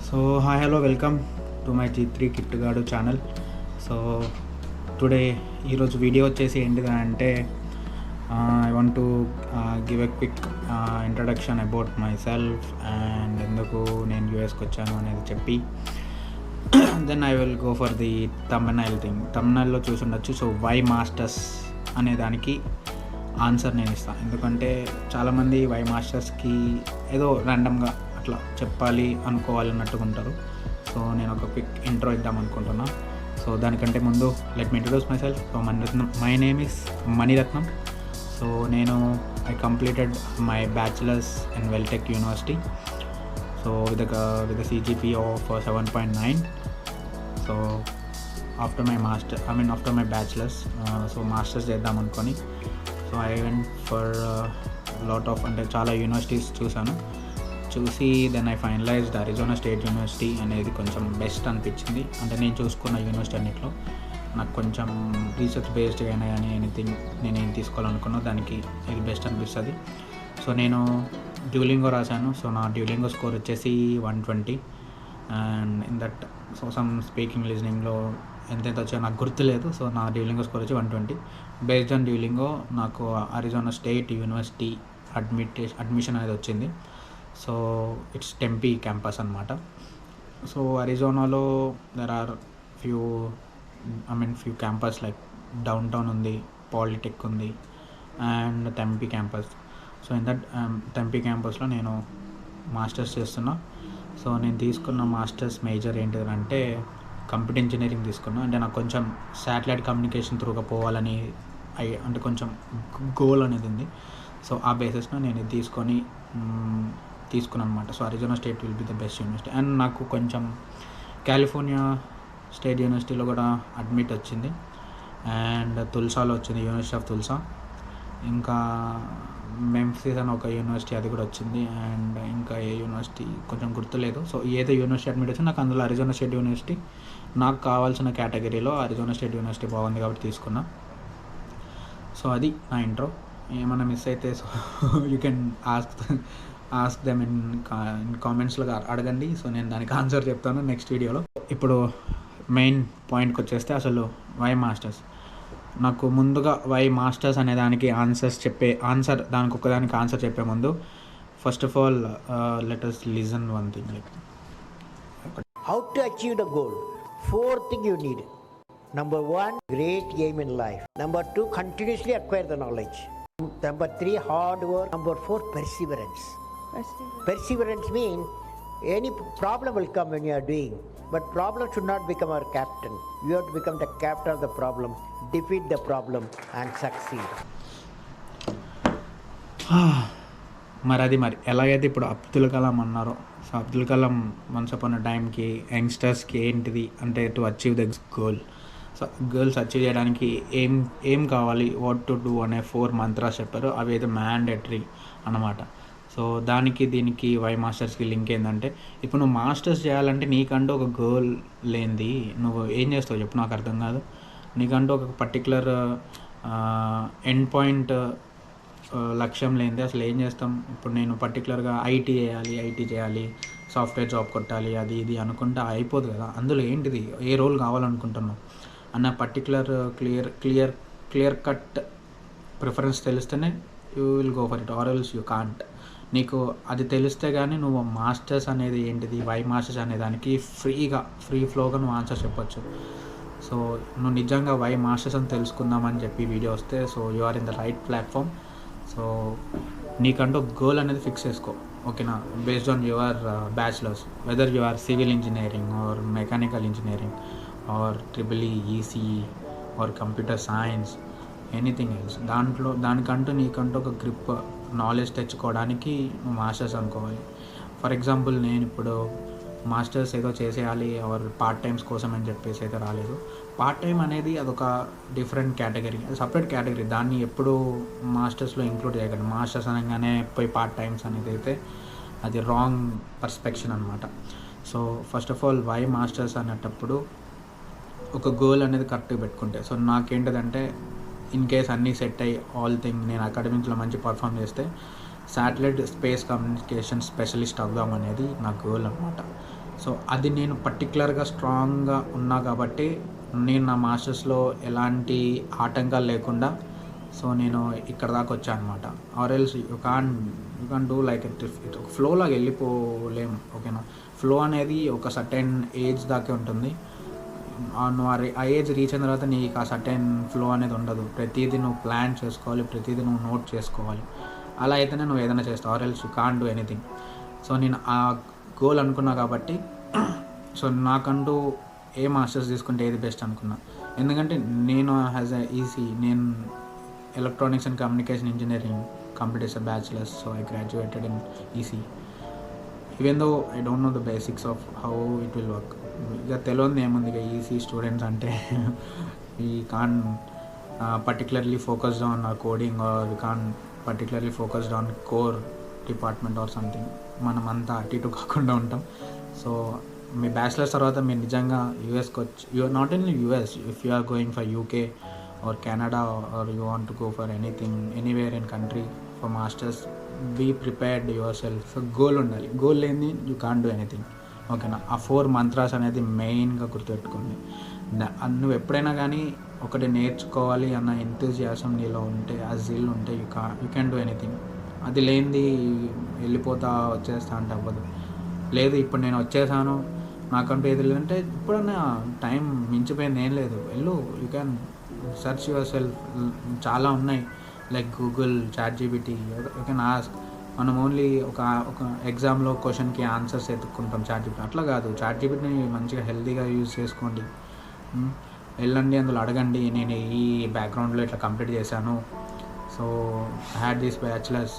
So hi hello welcome to my G3 కిట్టుగాడు channel. So today ఈరోజు video వచ్చేసి ఏంటిది అంటే I want to give a quick introduction about myself and ఎందుకు నేను యూఎస్కి వచ్చాను అనేది చెప్పి then I will go for the thumbnail thing. థంబ్నెయిల్లో చూసి ఉండొచ్చు. సో వై మాస్టర్స్ అనే దానికి ఆన్సర్ నేను ఇస్తాను. ఎందుకంటే చాలామంది వై మాస్టర్స్కి ఏదో ర్యాండమ్గా అట్లా చెప్పాలి అనుకోవాలి అన్నట్టుగా ఉంటారు. సో నేను ఒక క్విక్ ఇంట్రో ఇద్దాం అనుకుంటున్నా. సో దానికంటే ముందు let me introduce myself. So my name is Maniratnam. So నేను I completed my bachelors in Veltech university. So with a CGPA of 7.9. So after my bachelor's, so masters చేద్దాం అనుకొని so I went for lot of అంటే చాలా universities చూసి then I finalized Arizona State University అనేది కొంచెం best అనిపించింది. అంటే నేను చూసుకున్న యూనివర్సిటీ అన్నిట్లో నాకు కొంచెం రీసెర్చ్ బేస్డ్ అయినా కానీ ఎనీథింగ్ నేను ఏం తీసుకోవాలనుకున్నా దానికి ఇది బెస్ట్ అనిపిస్తుంది. సో నేను డ్యూలింగో రాశాను. సో నా డ్యూలింగో స్కోర్ వచ్చేసి 120 and in that so some speaking లిజనింగ్లో ఎంతెంత వచ్చాయో నాకు గుర్తులేదు. సో నా డ్యూలింగో స్కోర్ వచ్చి 120. బేస్డ్ ఆన్ డ్యూలింగో నాకు అరిజోనా స్టేట్ యూనివర్సిటీ అడ్మిషన్ అనేది వచ్చింది. సో ఇట్స్ టెంపీ క్యాంపస్ అనమాట. సో అరిజోనాలో there are few campus like downtown ఉంది, పాలిటెక్ ఉంది and Tempe campus. So in that Tempe క్యాంపస్లో నేను మాస్టర్స్ చేస్తున్నా. సో నేను తీసుకున్న మాస్టర్స్ మేజర్ ఏంటిదంటే కంప్యూటర్ ఇంజనీరింగ్ తీసుకున్నా. అంటే నాకు కొంచెం శాటిలైట్ కమ్యూనికేషన్ త్రూగా పోవాలని అంటే కొంచెం గోల్ అనేది ఉంది. సో ఆ బేసిస్లో నేను ఇది తీసుకున్నాను అనమాట. So Arizona state will be the best university. And నాకు కొంచెం కాలిఫోర్నియా స్టేట్ యూనివర్సిటీలో కూడా అడ్మిట్ వచ్చింది అండ్ తుల్సాలో వచ్చింది, యూనివర్సిటీ ఆఫ్ తుల్సా. ఇంకా మెంఫిస్ అని ఒక యూనివర్సిటీ అది కూడా వచ్చింది అండ్ ఇంకా ఏ యూనివర్సిటీ కొంచెం గుర్తులేదు. సో ఏదో యూనివర్సిటీ అడ్మిట్ వచ్చింది నాకు అందులో అరిజోనా స్టేట్ యూనివర్సిటీ నాకు కావాల్సిన కేటగిరీలో అరిజోనా స్టేట్ యూనివర్సిటీ బాగుంది కాబట్టి తీసుకున్నా. సో అది నా ఇంట్రో. ఏమైనా మిస్ అయితే so you can ask them in కామెంట్స్లో అడగండి. సో నేను దానికి ఆన్సర్ చెప్తాను నెక్స్ట్ వీడియోలో. ఇప్పుడు మెయిన్ పాయింట్కి వచ్చేస్తే అసలు వై మాస్టర్స్. నాకు ముందుగా వై మాస్టర్స్ అనే దానికి దానికి ఒక్కదానికి ఆన్సర్ చెప్పే ముందు first of all let us listen one thing like how to achieve the goal. 4 things you need. Number 1, great aim in life. Number 2, continuously acquire the knowledge. Number 3, hard work. Number 4, perseverance. Perseverance means any problem will come when you are doing, but problem should not become our captain. You have to become the captain of the problem, defeat the problem and succeed. మరి ఎలాగైతే ఇప్పుడు అబ్దుల్ కలాం అన్నారో, so Abdul Kalam once upon a టైంకి యంగ్స్టర్స్కి ఏంటిది అంటే to achieve the goal. So goals achieve చేయడానికి ఏం కావాలి, వాట్ టు డూ అనే 4 మంత్రాస్ చెప్పారు. అవి అయితే మ్యాండేటరీ అన్నమాట. సో దీనికి వై మాస్టర్స్కి లింక్ ఏంటంటే ఇప్పుడు నువ్వు మాస్టర్స్ చేయాలంటే నీకంటూ ఒక గోల్ లేనిది నువ్వు ఏం చేస్తావు చెప్పు, నాకు అర్థం కాదు. నీకంటూ ఒక పర్టికులర్ ఎండ్ పాయింట్ లక్ష్యం లేనిది అసలు ఏం చేస్తాం. ఇప్పుడు నేను పర్టికులర్గా ఐటీ చేయాలి, సాఫ్ట్వేర్ జాబ్ కొట్టాలి, అది ఇది అనుకుంటే అయిపోదు కదా. అందులో ఏంటిది ఏ రోల్ కావాలనుకుంటున్నావు అన్న పర్టికులర్ క్లియర్ కట్ ప్రిఫరెన్స్ తెలిస్తేనే you will go for it or else you can't. నీకు అది తెలిస్తే కానీ నువ్వు మాస్టర్స్ అనేది ఏంటిది, వై మాస్టర్స్ అనే దానికి ఫ్రీ ఫ్లోగా నువ్వు ఆన్సర్ చెప్పొచ్చు. సో నువ్వు నిజంగా వై మాస్టర్స్ అని తెలుసుకుందామని చెప్పి వీడియో వస్తే so you are in the right platform. So నీకంటూ గోల్ అనేది ఫిక్స్ చేసుకో, ఓకేనా, based on your bachelors, whether you are civil engineering or mechanical engineering or EEE, ECE or computer science, anything else. దానికంటూ నీకంటూ ఒక grip knowledge తెచ్చుకోవడానికి నువ్వు masters అనుకోవాలి. ఫర్ ఎగ్జాంపుల్ నేను ఇప్పుడు మాస్టర్స్ ఏదో చేసేయాలి ఆర్ పార్ట్ టైమ్స్ కోసం అని చెప్పేసి అయితే రాలేదు. పార్ట్ టైం అనేది అదొక డిఫరెంట్ కేటగిరీ, అది సపరేట్ కేటగిరీ. దాన్ని ఎప్పుడు మాస్టర్స్లో ఇంక్లూడ్ చేయకండి. మాస్టర్స్ అనగానే పోయి పార్ట్ టైమ్స్ అనేది అయితే అది రాంగ్ పర్స్పెక్షన్ అనమాట. So first of all why masters అనేటప్పుడు ఒక గోల్ అనేది కరెక్ట్గా పెట్టుకుంటే, సో నాకేంటిదంటే ఇన్ కేస్ అన్నీ సెట్ అయ్యి నేను అకాడమిక్స్లో మంచి పర్ఫామ్ చేస్తే శాటిలైట్ స్పేస్ కమ్యూనికేషన్ స్పెషలిస్ట్ అవుదాం అనేది నా గోల్ అనమాట. సో అది నేను పర్టికులర్గా స్ట్రాంగ్గా ఉన్నా కాబట్టి నేను నా మాస్టర్స్లో ఎలాంటి ఆటంకాలు లేకుండా సో నేను ఇక్కడ దాకా వచ్చాను అనమాట. Or else you can't do like it flow లాగా వెళ్ళిపోలేము. ఓకేనా, ఫ్లో అనేది ఒక సర్టెన్ ఏజ్ దాకే ఉంటుంది. నువ్వు ఆ ఏజ్ రీచ్ అయిన తర్వాత నీకు ఆ సర్టెన్ ఫ్లో అనేది ఉండదు. ప్రతిదీ నువ్వు ప్లాన్ చేసుకోవాలి, ప్రతిదీ నువ్వు నోట్ చేసుకోవాలి. అలా అయితేనే నువ్వు ఏదైనా చేస్తావు. Or else you can't do anything. So నేను ఆ గోల్ అనుకున్నా కాబట్టి సో నాకంటూ ఏ మాస్టర్స్ తీసుకుంటే ఏది బెస్ట్ అనుకున్నా. ఎందుకంటే నేను హ్యాజ్ నేను electronics and communication engineering completed bachelors. So I graduated in EC. Even though I don't know the basics of how it will work. ఇక తెలియదు ఏముంది ఇక ఈసీ స్టూడెంట్స్ అంటే ఈ can particularly focused on coding or can particularly focused on core department or something. మనం అంతా అటు ఇటు కాకుండా ఉంటాం. సో మీ బ్యాచిలర్స్ తర్వాత మీరు నిజంగా యూఎస్కి వచ్చి not only US, if you are going for UK or Canada or you want to go for anything anywhere in country for masters, be prepared yourself. So goal ఉండాలి. Goal లేని you can't do anything. ఓకేనా, ఆ 4 mantras అనేది మెయిన్గా గుర్తుపెట్టుకోండి. నువ్వు ఎప్పుడైనా కానీ ఒకటి నేర్చుకోవాలి అన్న ఎంతూజియాసం నీలో ఉంటే, ఆ జిల్ ఉంటే యూ క్యాన్ డూ ఎనీథింగ్. అది లేనిది వెళ్ళిపోతా వచ్చేస్తా అంటే అవ్వదు. లేదు ఇప్పుడు నేను వచ్చేసాను నాకంటూ ఏది లేదంటే ఇప్పుడన్నా టైం మించిపోయింది ఏం లేదు, వెళ్ళు. You can search your self. చాలా ఉన్నాయి like Google, ChatGPT. You can ask. మనం ఓన్లీ ఒక ఎగ్జామ్లో క్వశ్చన్కి ఆన్సర్స్ ఎత్తుక్కుంటాం చాట్‌జీపీటీ. అట్లా కాదు, చాట్‌జీపీటీని మంచిగా హెల్తీగా యూజ్ చేసుకోండి. వెళ్ళండి, అందులో అడగండి, నేను ఈ బ్యాక్గ్రౌండ్లో ఇట్లా కంప్లీట్ చేశాను, so I had this bachelors,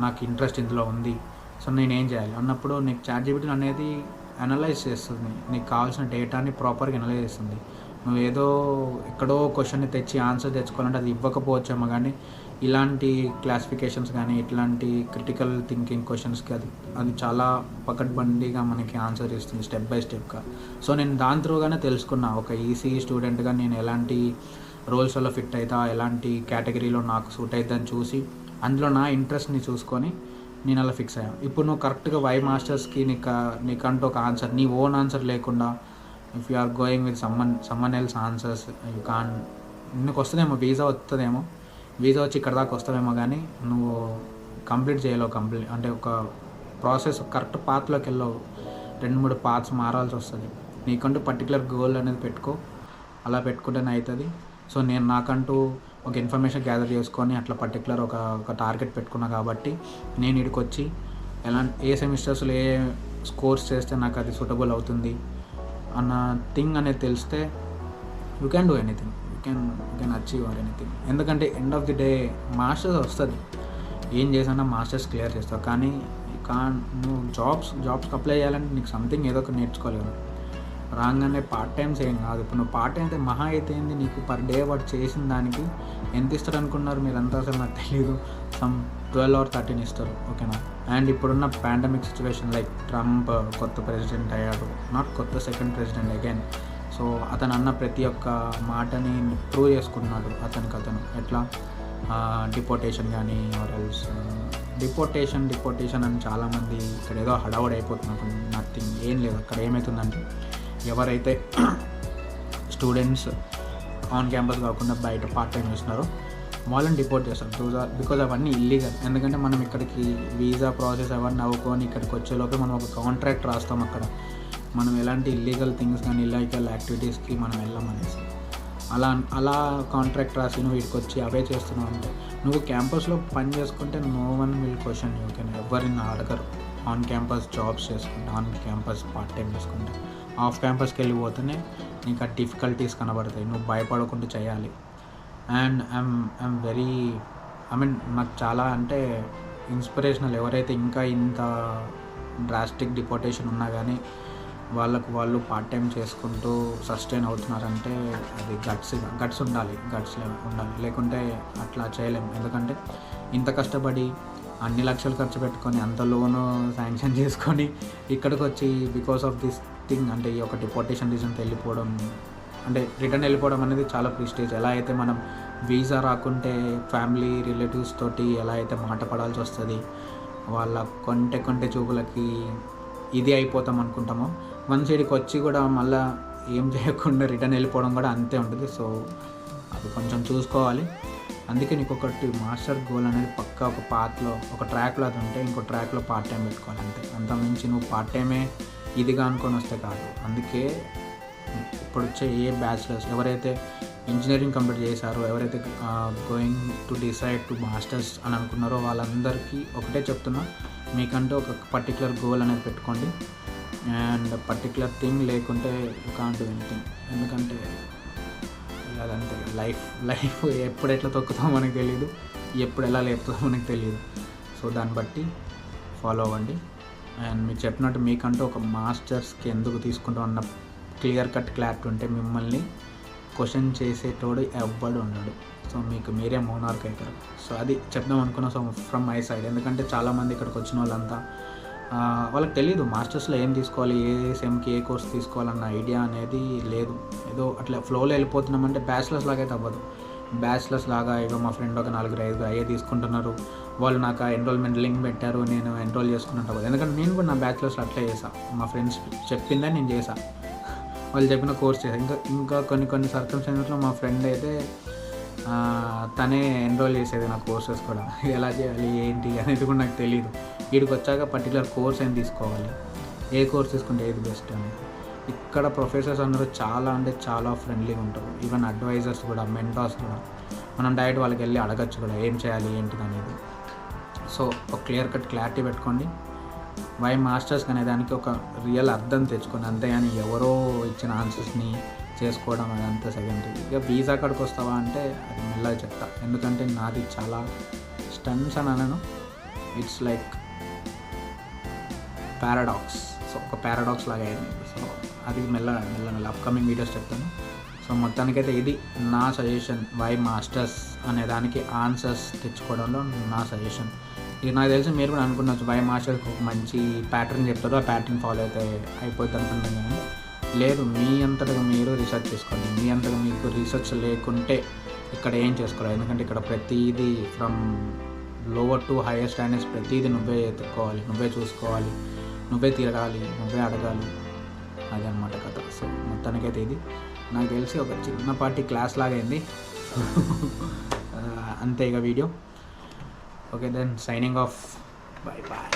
నాకు ఇంట్రెస్ట్ ఇందులో ఉంది, సో నేనేం చేయాలి అన్నప్పుడు నీకు చాట్‌జీపీటీ అనేది అనలైజ్ చేస్తుంది. నీకు కావాల్సిన డేటాని ప్రాపర్గా అనలైజ్ చేస్తుంది. నువ్వు ఏదో ఎక్కడో క్వశ్చన్ని తెచ్చి ఆన్సర్ తెచ్చుకోవాలంటే అది ఇవ్వకపోవచ్చేమో, కానీ ఇలాంటి క్లాసిఫికేషన్స్ కానీ ఇట్లాంటి క్రిటికల్ థింకింగ్ క్వశ్చన్స్కి అది చాలా పకడ్బందీగా మనకి ఆన్సర్ ఇస్తుంది స్టెప్ బై స్టెప్గా. సో నేను దాని త్రూగానే తెలుసుకున్నా, ఒక ఈసీ స్టూడెంట్గా నేను ఎలాంటి రోల్స్లో ఫిట్ అవుతా, ఎలాంటి కేటగిరీలో నాకు సూట్ అవుతుందని చూసి అందులో నా ఇంట్రెస్ట్ని చూసుకొని నేను అలా ఫిక్స్ అయ్యాను. ఇప్పుడు నువ్వు కరెక్ట్గా వై మాస్టర్స్కి నీకంటూ ఒక ఆన్సర్, నీ ఓన్ ఆన్సర్ లేకుండా if you are going with someone else answers, you can't. నీకు వస్తుందేమో వీసా వస్తుందేమో, వీసా వచ్చి ఇక్కడ దాకా వస్తుందేమో, కానీ నువ్వు కంప్లీట్ చేయలేవు. అంటే ఒక ప్రాసెస్ కరెక్ట్ పాత్లోకి వెళ్ళవు. 2-3 పాత్స్ మారాల్సి వస్తుంది. నీకంటూ పర్టికులర్ గోల్ అనేది పెట్టుకో, అలా పెట్టుకుంటేనే అవుతుంది. సో నేను నాకంటూ ఒక ఇన్ఫర్మేషన్ గ్యాదర్ చేసుకొని అట్లా పర్టికులర్ ఒక టార్గెట్ పెట్టుకున్నా కాబట్టి నేను ఇక్కడికి వచ్చి ఏ సెమిస్టర్స్లో ఏ స్కోర్స్ చేస్తే నాకు అది సూటబుల్ అవుతుంది అన్న థింగ్ అనేది తెలిస్తే you can do anything, you can achieve or anything. ఎందుకంటే end of the day masters వస్తుంది, ఏం చేసినా మాస్టర్స్ క్లియర్ చేస్తావు. కానీ నువ్వు జాబ్స్కి అప్లై చేయాలంటే నీకు సంథింగ్ ఏదో ఒకటి నేర్చుకోవాలి కదా. రాగానే పార్ట్ టైమ్స్ ఏం కాదు. ఇప్పుడు నువ్వు పార్ట్ టైం అయితే మహా అయితే ఏంది, నీకు పర్ డే వాడు చేసిన దానికి ఎంత ఇస్తారు అనుకున్నారు మీరంతా, అసలు నాకు తెలియదు. సమ్ 12 or 13 ఇస్తారు. ఓకేనా. అండ్ ఇప్పుడున్న పాండమిక్ సిచ్యువేషన్ లైక్ ట్రంప్ కొత్త ప్రెసిడెంట్ అయ్యాడు, నాట్ కొత్త సెకండ్ ప్రెసిడెంట్ అగైన్. సో అతను అన్న ప్రతి ఒక్క మాటని ప్రూవ్ చేసుకున్నాడు అతను ఎట్లా డిపోటేషన్ కానీ ఆర్ ఎల్స్ డిపోటేషన్ అని చాలామంది ఇక్కడ ఏదో హడావుడి అయిపోతున్నారు. నథింగ్, ఏం లేదు. అక్కడ ఏమవుతుందంటే ఎవరైతే స్టూడెంట్స్ ఆన్ క్యాంపస్ కాకుండా బయట పార్ట్ టైం చేస్తున్నారో వాళ్ళని డిపోర్ట్ చేస్తారు. బికాజ్ అవన్నీ ఇల్లీగల్. ఎందుకంటే మనం ఇక్కడికి వీసా ప్రాసెస్ అవన్నీ అవ్వుకొని ఇక్కడికి వచ్చేలోపే మనం ఒక కాంట్రాక్ట్ రాస్తాం. అక్కడ మనం ఎలాంటి ఇల్లీగల్ థింగ్స్ కానీ ఇల్లీగల్ యాక్టివిటీస్కి మనం వెళ్ళమనేసి అలా కాంట్రాక్ట్ రాసి నువ్వు వీటికి వచ్చి అవే చేస్తున్నావు అంటే నువ్వు క్యాంపస్లో పని చేసుకుంటే no one will question you. కెన్ ఎవరిని అడగరు. ఆన్ క్యాంపస్ జాబ్స్ చేసుకుంటే, ఆన్ క్యాంపస్ పార్ట్ టైం చేసుకుంటే, ఆఫ్ క్యాంపస్కి వెళ్ళిపోతేనే నీకు ఆ డిఫికల్టీస్ కనబడతాయి. నువ్వు భయపడకుండా చేయాలి. అండ్ ఐఎమ్ వెరీ నాకు చాలా అంటే ఇన్స్పిరేషనల్ ఎవరైతే ఇంకా ఇంత డ్రాస్టిక్ డిపోటేషన్ ఉన్నా కానీ వాళ్ళు పార్ట్ టైం చేసుకుంటూ సస్టైన్ అవుతున్నారంటే అది గట్స్ ఉండాలి. లేకుంటే అట్లా చేయలేము. ఎందుకంటే ఇంత కష్టపడి అన్ని లక్షలు ఖర్చు పెట్టుకొని అంత లోను శాంక్షన్ చేసుకొని ఇక్కడికి వచ్చి బికాస్ ఆఫ్ దిస్ థింగ్ అంటే ఈ ఒక డిపోటేషన్ రీజన్తో వెళ్ళిపోవడం అంటే రిటర్న్ వెళ్ళిపోవడం అనేది చాలా ప్రిస్టేజ్. ఎలా అయితే మనం వీసా రాకుంటే ఫ్యామిలీ రిలేటివ్స్ తోటి ఎలా అయితే మాట పడాల్సి వస్తుంది, వాళ్ళ కొంటె చూపులకి ఇది అయిపోతాం అనుకుంటామో వన్స్ ఇక్కడికి వచ్చి కూడా మళ్ళీ ఏం చేయకుండా రిటర్న్ వెళ్ళిపోవడం కూడా అంతే ఉంటుంది. సో అది కొంచెం చూసుకోవాలి. అందుకే నీకు ఒకటి మాస్టర్ గోల్ అనేది పక్కా ఒక పాత్లో ఒక ట్రాక్లో అది ఉంటే ఇంకో ట్రాక్లో పార్ట్ టైం పెట్టుకోవాలి అంతే. అంతకుమించి నువ్వు పార్ట్ టైమే ఇదిగా అనుకొని వస్తే కాదు. అందుకే ఇప్పుడు వచ్చే ఏ బ్యాచిలర్స్ ఎవరైతే ఇంజనీరింగ్ కంప్లీట్ చేశారో, ఎవరైతే going to decide to masters అని అనుకున్నారో వాళ్ళందరికీ ఒకటే చెప్తున్నా, మీకంటూ ఒక పర్టికులర్ గోల్ అనేది పెట్టుకోండి. అండ్ పర్టికులర్ థింగ్ లేకుంటే యూ కాంట్ డూ ఎనీథింగ్. ఎందుకంటే అదంతే, లైఫ్ ఎప్పుడు ఎట్లా తొక్కుతామో మనకు తెలియదు, ఎప్పుడు ఎలా లేపుతుందో మనకు తెలియదు. సో దాన్ని బట్టి ఫాలో అవ్వండి. అండ్ మీకు చెప్పినట్టు మీకంటూ ఒక మాస్టర్స్కి ఎందుకు తీసుకుంటాం అన్న క్లియర్ కట్ క్లారిటీ ఉంటే మిమ్మల్ని క్వశ్చన్ చేసేటోడు ఎవ్వడు ఉండడు. సో మీకు మీరే మోనార్క్ అవుతారు. సో అది చెప్దాం అనుకున్నా. సో ఫ్రమ్ మై సైడ్, ఎందుకంటే చాలామంది ఇక్కడికి వచ్చిన వాళ్ళంతా వాళ్ళకి తెలియదు మాస్టర్స్లో ఏం తీసుకోవాలి, ఏ సెమ్కి ఏ కోర్స్ తీసుకోవాలన్న ఐడియా అనేది లేదు. ఏదో అట్లా ఫ్లోలో వెళ్ళిపోతున్నామంటే బ్యాచిలర్స్ లాగా అయితే అవ్వదు. బ్యాచిలర్స్ లాగా ఏదో మా ఫ్రెండ్ ఒక 4-5 అయ్యే తీసుకుంటున్నారు, వాళ్ళు నాకు ఎన్రోల్మెంట్ లింక్ పెట్టారు, నేను ఎన్రోల్ చేసుకున్నట్టు అవ్వదు. ఎందుకంటే నేను కూడా నా బ్యాచిలర్స్లో అట్లే చేశాను. మా ఫ్రెండ్స్ చెప్పిందే నేను చేశాను, వాళ్ళు చెప్పిన కోర్స్ చేశాను. ఇంకా కొన్ని సర్కమ్స్టెన్సెస్లో మా ఫ్రెండ్ అయితే తనే ఎన్రోల్ చేసేది నా కోర్సెస్ కూడా. ఎలా చేయాలి ఏంటి అనేది కూడా నాకు తెలియదు. వీడికి వచ్చాక పర్టికులర్ కోర్స్ ఏం తీసుకోవాలి, ఏ కోర్స్ తీసుకుంటే ఏది బెస్ట్ అని. ఇక్కడ ప్రొఫెసర్స్ అందరూ చాలా ఫ్రెండ్లీగా ఉంటారు. ఈవెన్ అడ్వైజర్స్ కూడా, మెంటార్స్ కూడా. మనం డైరెక్ట్ వాళ్ళకి వెళ్ళి అడగచ్చు కూడా ఏం చేయాలి ఏంటిది అనేది. సో ఒక క్లియర్ కట్ క్లారిటీ పెట్టుకోండి. వై మాస్టర్స్ అనే దానికి ఒక రియల్ అర్థం తెచ్చుకోండి. అంతేగాని ఎవరో ఇచ్చిన ఆన్సర్స్ని చేసుకోవడం అదంతా సెకండరీ. ఇక వీసా కాడికి వస్తావా అంటే అది మెల్లగా చెప్తా. ఎందుకంటే నాది చాలా స్టన్స్ అని అనను, ఇట్స్ లైక్ పారాడాక్స్. సో ఒక పారాడాక్స్ లాగా అయింది. సో అది మెల్ల అప్కమింగ్ వీడియోస్ చెప్తాను. సో మొత్తానికైతే ఇది నా సజెషన్. వై మాస్టర్స్ అనే దానికి ఆన్సర్స్ తెచ్చుకోవడంలో నా సజెషన్. ఇది నాకు తెలిసి మీరు కూడా అనుకున్నచ్చు వై మాస్టర్కి ఒక మంచి ప్యాటర్న్ చెప్తారు, ఆ ప్యాటర్న్ ఫాలో అయితే అయిపోద్ది అనుకుంటాం. కానీ లేదు, మీ అంతటగా మీరు రీసెర్చ్ చేసుకోండి. మీ అంతగా మీకు రీసెర్చ్ లేకుంటే ఇక్కడ ఏం చేసుకోవాలి. ఎందుకంటే ఇక్కడ ప్రతిదీ from lower to hire standards ప్రతిదీ నువ్వే ఎత్తుక్కోవాలి, నువ్వే చూసుకోవాలి, నువ్వే తిరగాలి, నువ్వే అడగాలి. అదనమాట కథ. సో మొత్తానికైతే ఇది నాకు తెలిసి ఒక చిన్నపాటి క్లాస్ లాగా అయింది. అంతే ఇక video. Okay then, signing off. Bye bye.